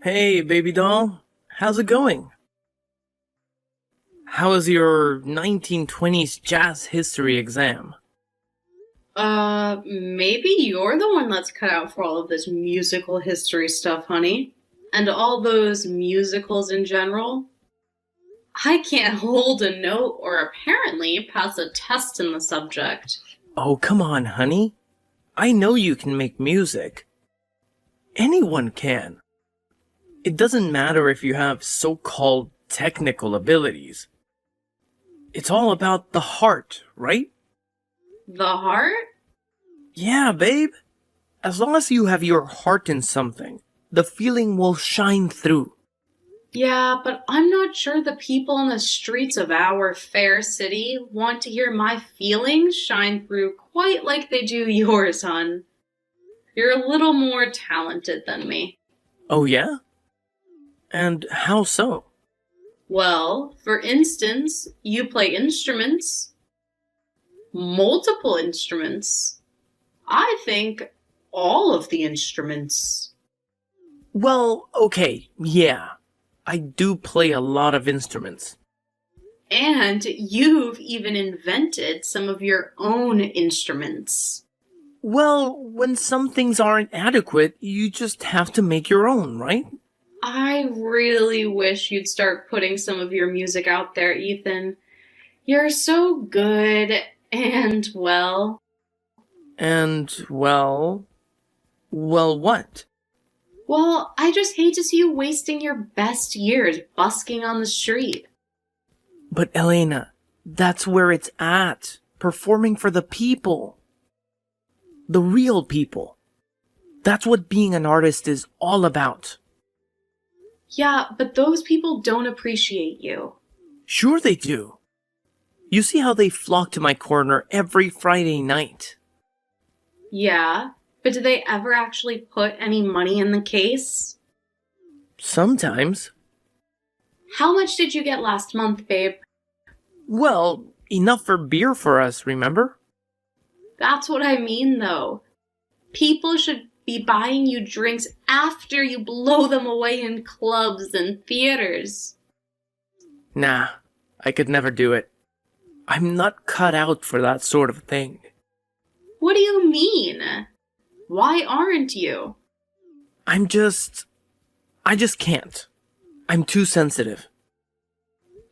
Hey, baby doll. How's it going? How was your 1920s jazz history exam? Maybe you're the one that's cut out for all of this musical history stuff, honey. And all those musicals in general. I can't hold a note or apparently pass a test in the subject. Oh, come on, honey. I know you can make music. Anyone can. It doesn't matter if you have so-called technical abilities. It's all about the heart, right? The heart? Yeah, babe. As long as you have your heart in something, the feeling will shine through. Yeah, but I'm not sure the people on the streets of our fair city want to hear my feelings shine through quite like they do yours, hon. You're a little more talented than me. Oh, yeah? And how so? Well, for instance, you play instruments. Multiple instruments. I think all of the instruments. Well, okay, yeah. I do play a lot of instruments. And you've even invented some of your own instruments. Well, when some things aren't adequate, you just have to make your own, right? I really wish you'd start putting some of your music out there, Ethan. You're so good and, well, And, well, what? I just hate to see you wasting your best years busking on the street. But Elena, that's where it's at. Performing for the people. The real people. That's what being an artist is all about. Yeah, but those people don't appreciate you. Sure they do. You see how they flock to my corner every Friday night. Yeah, but do they ever actually put any money in the case? Sometimes. How much did you get last month, babe? Well, enough for beer for us, remember? That's what I mean, though. People should be buying you drinks after you blow them away in clubs and theaters. Nah, I could never do it. I'm not cut out for that sort of thing. What do you mean? Why aren't you? I just can't. I'm too sensitive.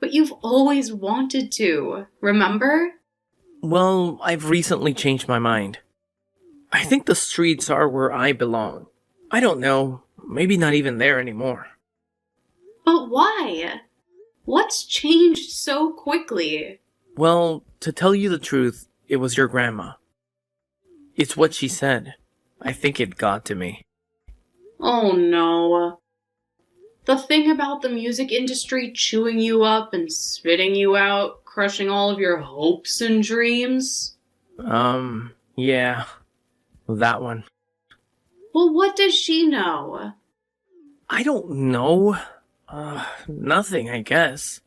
But you've always wanted to, remember? Well, I've recently changed my mind. I think the streets are where I belong. I don't know, maybe not even there anymore. But why? What's changed so quickly? Well, to tell you the truth, it was your grandma. It's what she said. I think it got to me. Oh no. The thing about the music industry chewing you up and spitting you out, crushing all of your hopes and dreams? Yeah. That one. Well, what does she know? I don't know. Nothing, I guess.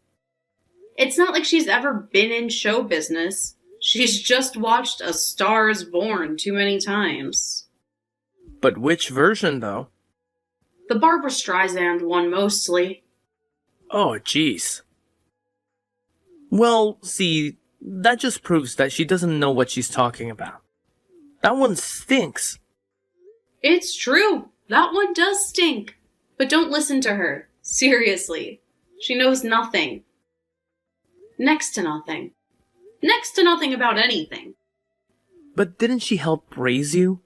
It's not like she's ever been in show business. She's just watched A Star is Born too many times. But which version, though? The Barbara Streisand one mostly. Oh, jeez. Well, see, that just proves that she doesn't know what she's talking about. That one stinks. It's true. That one does stink. But don't listen to her. Seriously. She knows nothing. Next to nothing. Next to nothing about anything. But didn't she help raise you?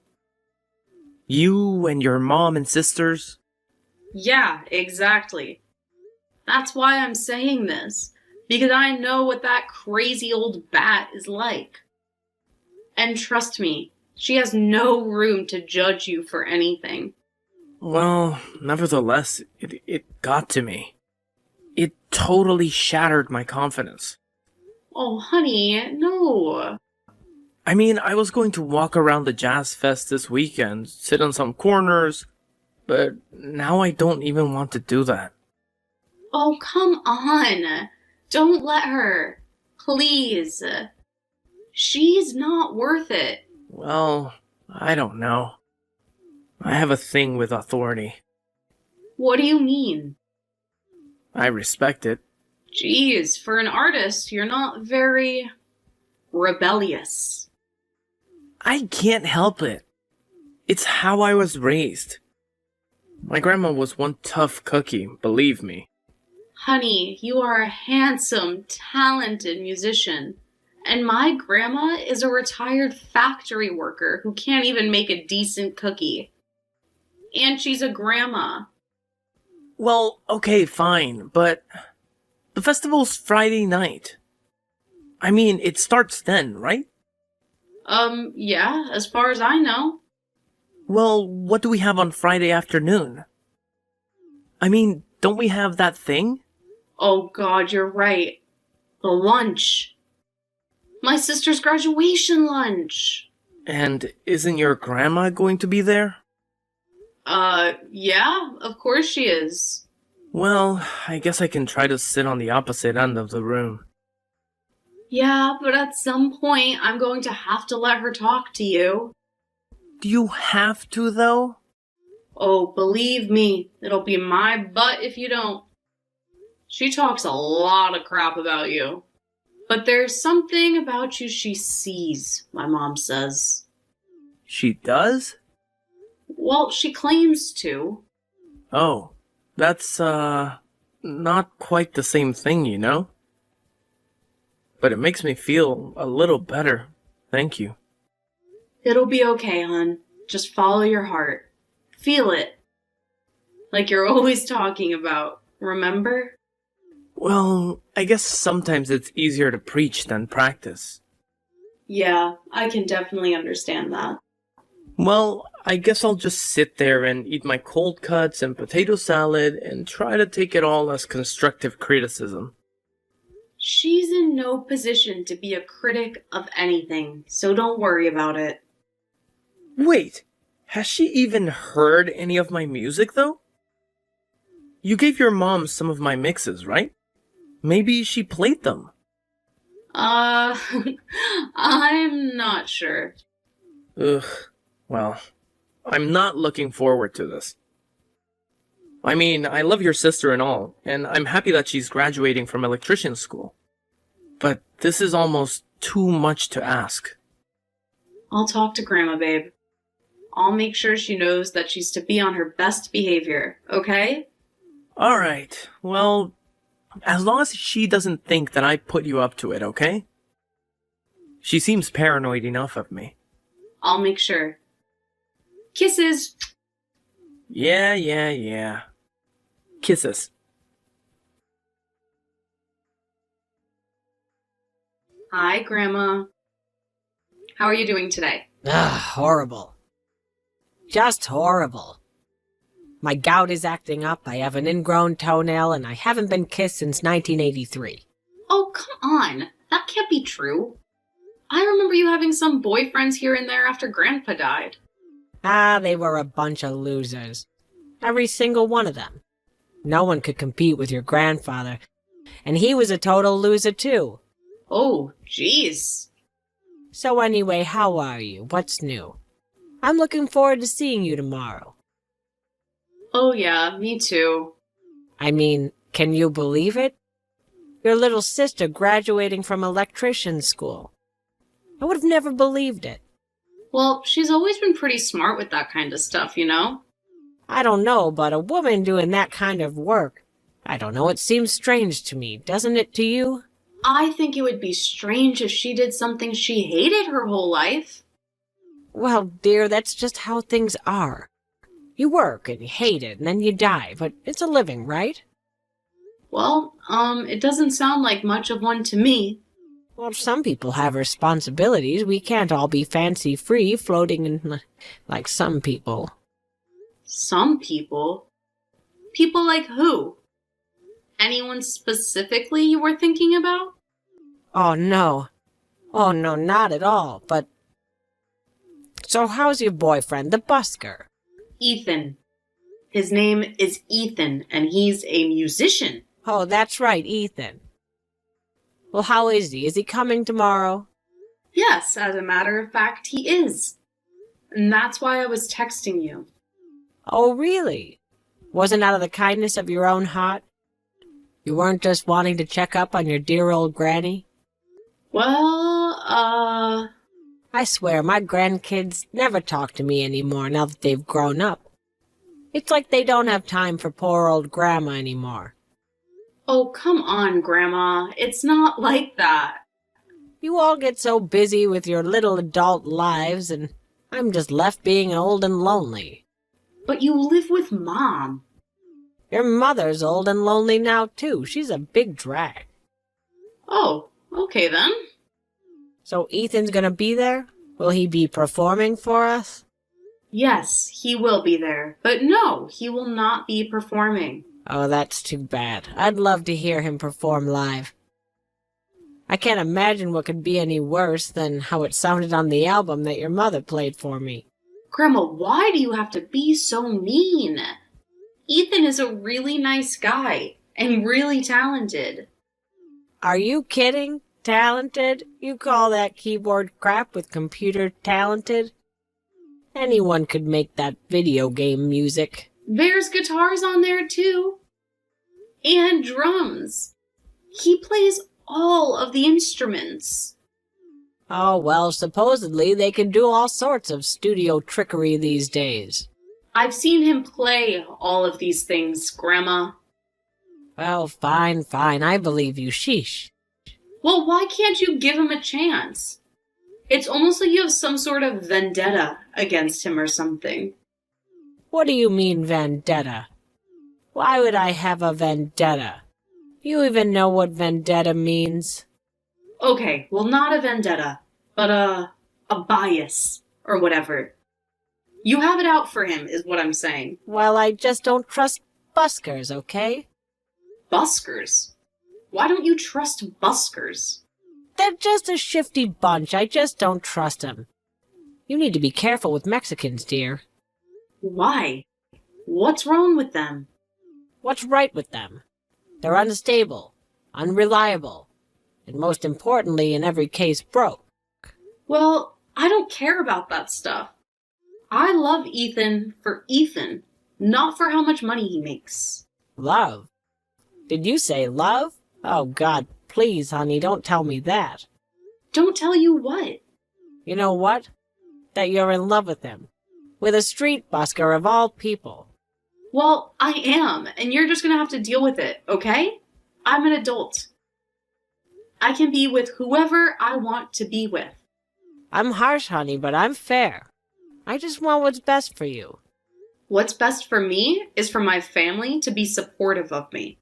You and your mom and sisters? Yeah, exactly. That's why I'm saying this. Because I know what that crazy old bat is like. And trust me, she has no room to judge you for anything. Well, nevertheless, it got to me. It totally shattered my confidence. Oh, honey, no. I mean, I was going to walk around the jazz fest this weekend, sit on some corners, but now I don't even want to do that. Oh, come on. Don't let her. Please. She's not worth it. Well, I don't know. I have a thing with authority. What do you mean? I respect it. Geez, for an artist, you're not very rebellious. I can't help it. It's how I was raised. My grandma was one tough cookie, believe me. Honey, you are a handsome, talented musician. And my grandma is a retired factory worker who can't even make a decent cookie. And she's a grandma. Well, okay, fine, but the festival's Friday night. I mean, it starts then, right? Yeah, as far as I know. Well, what do we have on Friday afternoon? I mean, don't we have that thing? Oh God, you're right. The lunch. My sister's graduation lunch. And isn't your grandma going to be there? Yeah, of course she is. Well, I guess I can try to sit on the opposite end of the room. Yeah, but at some point, I'm going to have to let her talk to you. Do you have to, though? Oh, believe me, it'll be my butt if you don't. She talks a lot of crap about you. But there's something about you she sees, my mom says. She does? Well, she claims to. Oh, that's, not quite the same thing, you know? But it makes me feel a little better. Thank you. It'll be okay, hon. Just follow your heart. Feel it. Like you're always talking about, remember? Well, I guess sometimes it's easier to preach than practice. Yeah, I can definitely understand that. Well, I guess I'll just sit there and eat my cold cuts and potato salad and try to take it all as constructive criticism. She's in no position to be a critic of anything, so don't worry about it. Wait, has she even heard any of my music, though? You gave your mom some of my mixes, right? Maybe she played them. I'm not sure. Ugh, well, I'm not looking forward to this. I mean, I love your sister and all, and I'm happy that she's graduating from electrician school. But this is almost too much to ask. I'll talk to Grandma, babe. I'll make sure she knows that she's to be on her best behavior, okay? Alright, well, as long as she doesn't think that I put you up to it, okay? She seems paranoid enough of me. I'll make sure. Kisses! Yeah. Kisses. Hi, Grandma. How are you doing today? Horrible. Just horrible. My gout is acting up, I have an ingrown toenail, and I haven't been kissed since 1983. Oh, come on. That can't be true. I remember you having some boyfriends here and there after Grandpa died. They were a bunch of losers. Every single one of them. No one could compete with your grandfather, and he was a total loser too. Oh, jeez. So anyway, how are you? What's new? I'm looking forward to seeing you tomorrow. Oh yeah, me too. I mean, can you believe it? Your little sister graduating from electrician school. I would have never believed it. Well, she's always been pretty smart with that kind of stuff, you know? I don't know, but a woman doing that kind of work, I don't know, it seems strange to me, doesn't it to you? I think it would be strange if she did something she hated her whole life. Well, dear, that's just how things are. You work and you hate it and then you die, but it's a living, right? Well, it doesn't sound like much of one to me. Well, some people have responsibilities. We can't all be fancy-free, floating in like some people. Some people? People like who? Anyone specifically you were thinking about? Oh, no. Oh, no, not at all, but... So how's your boyfriend, the busker? Ethan. His name is Ethan, and he's a musician. Oh, that's right, Ethan. Well, how is he? Is he coming tomorrow? Yes, as a matter of fact, he is. And that's why I was texting you. Oh, really? Wasn't out of the kindness of your own heart? You weren't just wanting to check up on your dear old granny? Well, I swear my grandkids never talk to me anymore now that they've grown up. It's like they don't have time for poor old Grandma anymore. oh, come on, Grandma. It's not like that. You all get so busy with your little adult lives, and I'm just left being old and lonely. But you live with Mom. Your mother's old and lonely now, too. She's a big drag. Oh, okay then. So Ethan's gonna be there? Will he be performing for us? Yes, he will be there. But no, he will not be performing. Oh, that's too bad. I'd love to hear him perform live. I can't imagine what could be any worse than how it sounded on the album that your mother played for me. Grandma, why do you have to be so mean? Ethan is a really nice guy and really talented. Are you kidding? Talented? You call that keyboard crap with computer talented? Anyone could make that video game music. There's guitars on there too. And drums. He plays all of the instruments. Oh, well, supposedly they can do all sorts of studio trickery these days. I've seen him play all of these things, Grandma. Well, fine, I believe you, sheesh. Well, why can't you give him a chance? It's almost like you have some sort of vendetta against him or something. What do you mean, vendetta? Why would I have a vendetta? You even know what vendetta means? Okay, well, not a vendetta, but a bias, or whatever. You have it out for him, is what I'm saying. Well, I just don't trust buskers, okay? Buskers? Why don't you trust buskers? They're just a shifty bunch. I just don't trust them. You need to be careful with Mexicans, dear. Why? What's wrong with them? What's right with them? They're unstable, unreliable, and most importantly, in every case, broke. Well, I don't care about that stuff. I love Ethan for Ethan, not for how much money he makes. Love? Did you say love? Oh, God, please, honey, don't tell me that. Don't tell you what? You know what? That you're in love with him. With a street busker of all people. Well, I am, and you're just gonna have to deal with it, okay? I'm an adult. I can be with whoever I want to be with. I'm harsh, honey, but I'm fair. I just want what's best for you. What's best for me is for my family to be supportive of me.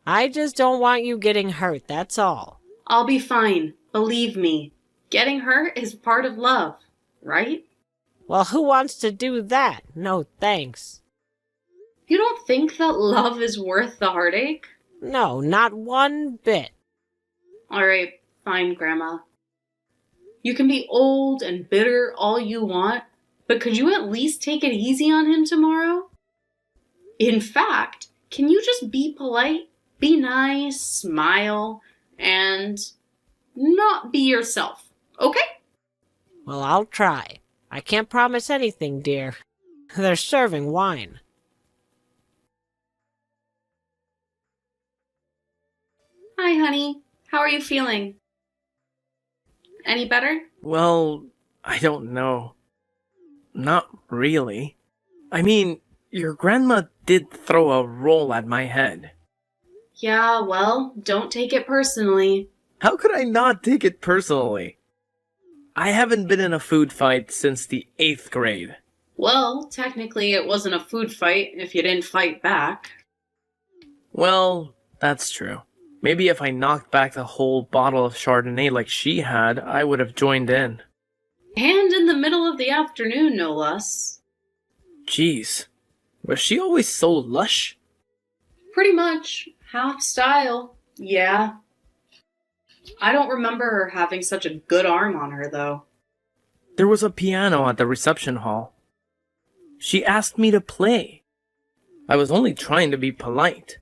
I just don't want you getting hurt, that's all. I'll be fine, believe me. Getting hurt is part of love, right? Well, who wants to do that? No, thanks. You don't think that love is worth the heartache? No, not one bit. Alright, fine, Grandma. You can be old and bitter all you want, but could you at least take it easy on him tomorrow? In fact, can you just be polite, be nice, smile, and not be yourself, okay? Well, I'll try. I can't promise anything, dear. They're serving wine. Hi, honey. How are you feeling? Any better? Well, I don't know. Not really. I mean, your grandma did throw a roll at my head. Yeah, well, don't take it personally. How could I not take it personally? I haven't been in a food fight since the 8th grade. Well, technically it wasn't a food fight if you didn't fight back. Well, that's true. Maybe if I knocked back the whole bottle of Chardonnay like she had, I would have joined in. And in the middle of the afternoon, no less. Jeez, was she always so lush? Pretty much. Half style. Yeah. I don't remember her having such a good arm on her, though. There was a piano at the reception hall. She asked me to play. I was only trying to be polite.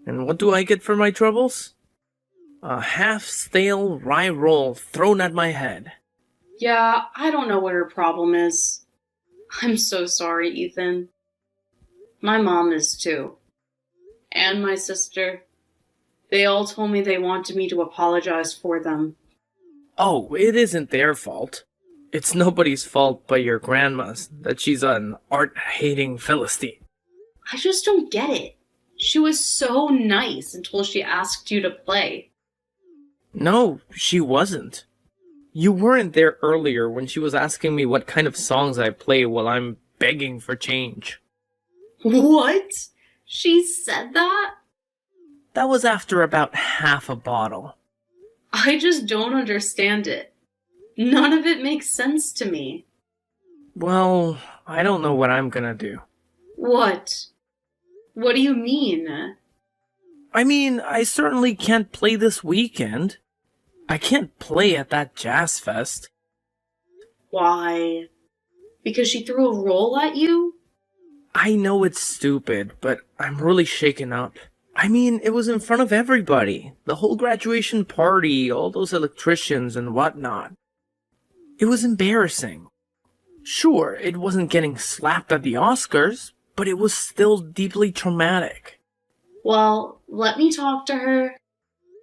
And what do I get for my troubles? A half-stale rye roll thrown at my head. Yeah, I don't know what her problem is. I'm so sorry, Ethan. My mom is too. And my sister. They all told me they wanted me to apologize for them. Oh, it isn't their fault. It's nobody's fault but your grandma's that she's an art-hating Philistine. I just don't get it. She was so nice until she asked you to play. No, she wasn't. You weren't there earlier when she was asking me what kind of songs I play while I'm begging for change. What? She said that? That was after about half a bottle. I just don't understand it. None of it makes sense to me. Well, I don't know what I'm gonna do. What? What do you mean? I mean, I certainly can't play this weekend. I can't play at that jazz fest. Why? Because she threw a roll at you? I know it's stupid, but I'm really shaken up. I mean, it was in front of everybody. The whole graduation party, all those electricians and whatnot. It was embarrassing. Sure, it wasn't getting slapped at the Oscars, but it was still deeply traumatic. Well, let me talk to her.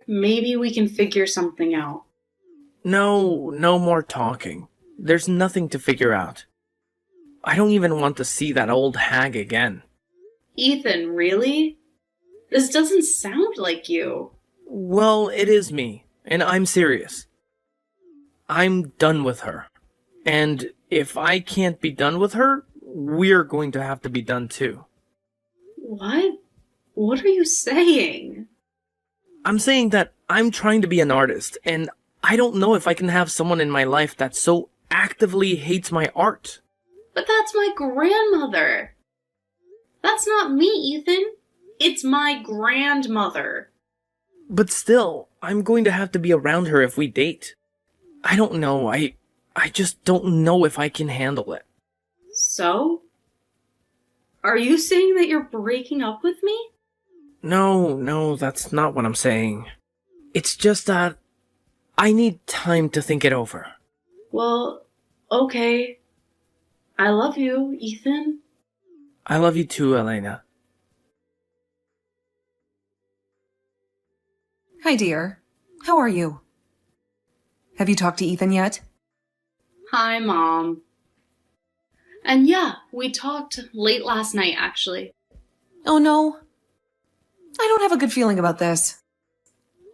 Maybe we can figure something out. No more talking. There's nothing to figure out. I don't even want to see that old hag again. Ethan, really? This doesn't sound like you. Well, it is me, and I'm serious. I'm done with her. And if I can't be done with her, we're going to have to be done too. What? What are you saying? I'm saying that I'm trying to be an artist, and I don't know if I can have someone in my life that so actively hates my art. But that's my grandmother. That's not me, Ethan. It's my grandmother. But still, I'm going to have to be around her if we date. I don't know, I just don't know if I can handle it. So? Are you saying that you're breaking up with me? No, that's not what I'm saying. It's just that I need time to think it over. Well, okay. I love you, Ethan. I love you too, Elena. Hi, dear. How are you? Have you talked to Ethan yet? Hi, Mom. And yeah, we talked late last night, actually. Oh, no. I don't have a good feeling about this.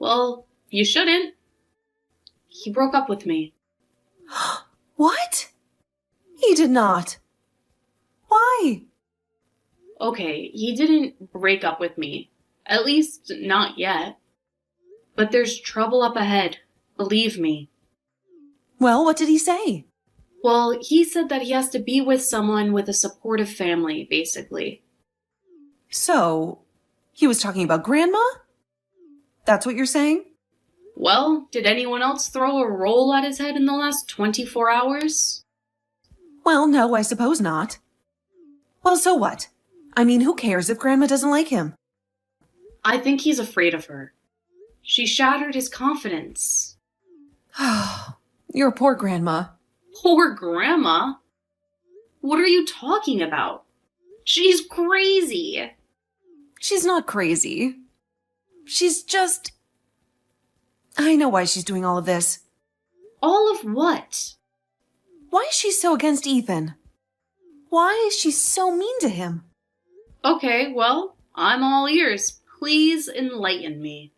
Well, you shouldn't. He broke up with me. What? He did not. Why? Okay, he didn't break up with me. At least, not yet. But there's trouble up ahead. Believe me. Well, what did he say? Well, he said that he has to be with someone with a supportive family, basically. So, he was talking about Grandma? That's what you're saying? Well, did anyone else throw a roll at his head in the last 24 hours? Well, no, I suppose not. Well, so what? I mean, who cares if Grandma doesn't like him? I think he's afraid of her. She shattered his confidence. Your poor Grandma. Poor Grandma? What are you talking about? She's crazy. She's not crazy. She's just... I know why she's doing all of this. All of what? Why is she so against Ethan? Why is she so mean to him? Okay, well, I'm all ears. Please enlighten me.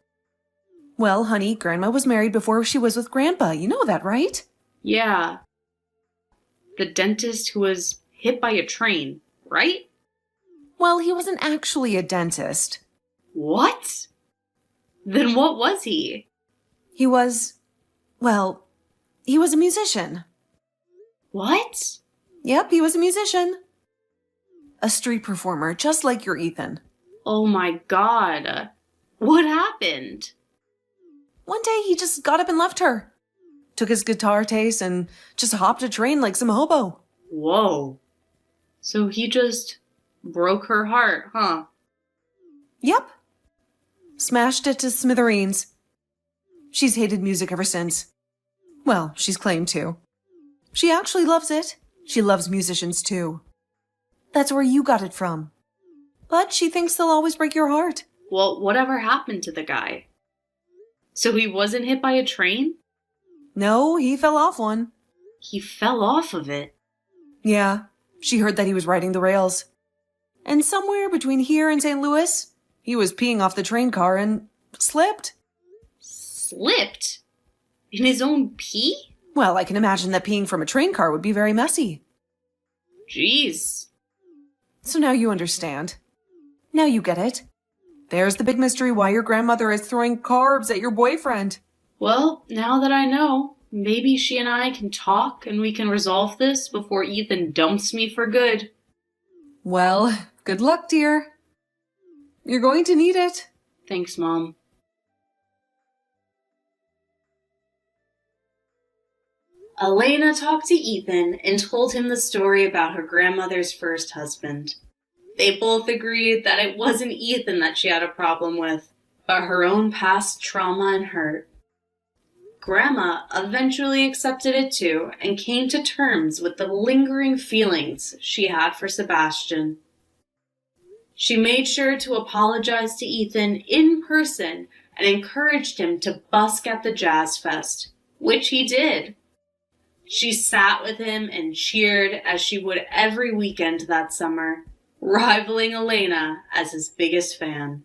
Well, honey, Grandma was married before she was with Grandpa. You know that, right? Yeah. The dentist who was hit by a train, right? Well, he wasn't actually a dentist. What? Then what was he? He was... well, he was a musician. What? Yep, he was a musician. A street performer, just like your Ethan. Oh my god. What happened? One day he just got up and left her. Took his guitar case and just hopped a train like some hobo. Whoa. So he just broke her heart, huh? Yep. Smashed it to smithereens. She's hated music ever since. Well, she's claimed to. She actually loves it. She loves musicians too. That's where you got it from. but she thinks they'll always break your heart. Well, whatever happened to the guy? So he wasn't hit by a train? No, he fell off one. He fell off of it. Yeah, she heard that he was riding the rails. And somewhere between here and St. Louis, he was peeing off the train car and slipped. Slipped? In his own pee? Well, I can imagine that peeing from a train car would be very messy. Jeez. So now you understand. Now you get it. There's the big mystery why your grandmother is throwing carbs at your boyfriend. Well, now that I know, maybe she and I can talk and we can resolve this before Ethan dumps me for good. Well, good luck, dear. You're going to need it. Thanks, Mom. Elena talked to Ethan and told him the story about her grandmother's first husband. They both agreed that it wasn't Ethan that she had a problem with, but her own past trauma and hurt. Grandma eventually accepted it too and came to terms with the lingering feelings she had for Sebastian. She made sure to apologize to Ethan in person and encouraged him to busk at the Jazz Fest, which he did. She sat with him and cheered as she would every weekend that summer, rivaling Elena as his biggest fan.